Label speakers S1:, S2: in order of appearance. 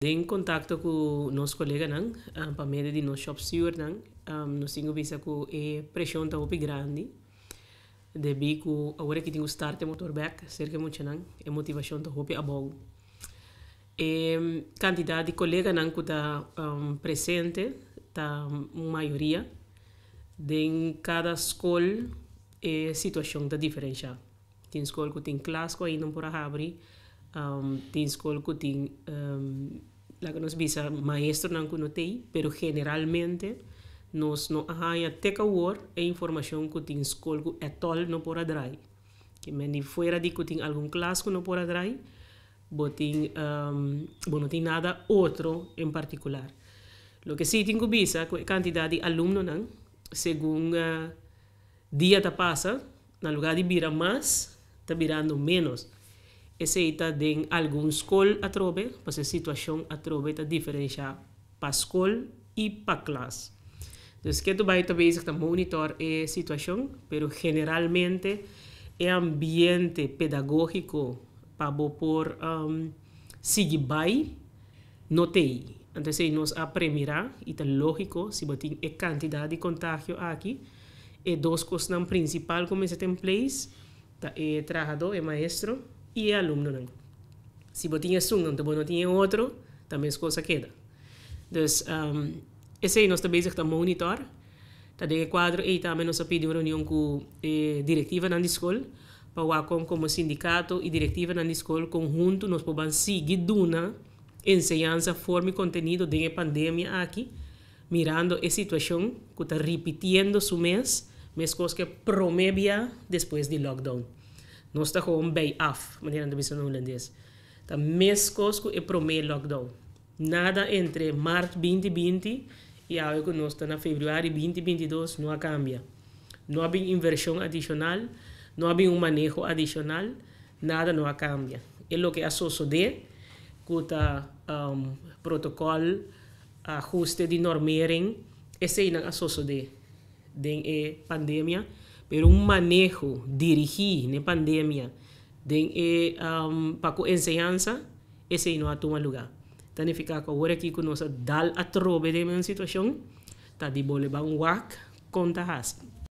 S1: em contato com nossos colegas, para meio de nos shop steward, nós temos visto que a pressão está muito grande. Debi que agora que tenho start o motorback, cerca muito a motivação está muito abaixo. E quantidade de colegas que está presente, está uma maioria. Em cada escola, a situação está diferente. Tem escola que tem classe que ainda não pode abrir. Tem escola que tem lá que nós visa maestro que não tem, mas generalmente nós não arranha até a informação que tem escola que é tol não pode dar. Que men fora de que tem algum classe que não pode dar, não tem nada outro em particular. O que sim tem que visa é a quantidade de alunos, segundo dia que passa, no lugar de virar mais, está virando menos. Esse está em alguma escola a trobe, mas a situação a trobe está diferente para a escola e para a classe. Então, que tu vai estar monitor a situação, mas generalmente o ambiente pedagógico para por seguir bem, não tem. Então, se nós aprendemos, e é lógico, se tem a quantidade de contágio aqui, e duas coisas principais como se tem place, é trabalhador, é maestro, e é aluno. Se você tem um, então não tem outro, também as coisas quedam. Então, esse é nosso basic de monitor. Tá de quadro e também nós pedimos reunião com a diretiva na escola, para como sindicato e diretiva na escola conjunto nós podemos seguir duna ensinança, forma e conteúdo da pandemia aqui, mirando a situação que está repetindo su mês coisas que promete depois do lockdown. Nós estamos com bem off, maneira de dizer no holandês. Tá mês coisas que promete lockdown. Nada entre março 2020 e agora que nós estamos em fevereiro 2022 não cambia. Não há inversão adicional, não há manejo adicional, nada não cambia. É o que a sociedade que está protocolo, ajuste de normering, esse é a sociedade da pandemia, pero manejo dirigir na pandemia para a ensinança, esse não toma lugar. Então, fica agora aqui que nós dá a trobe de uma situação, está de bolevar wak conta has.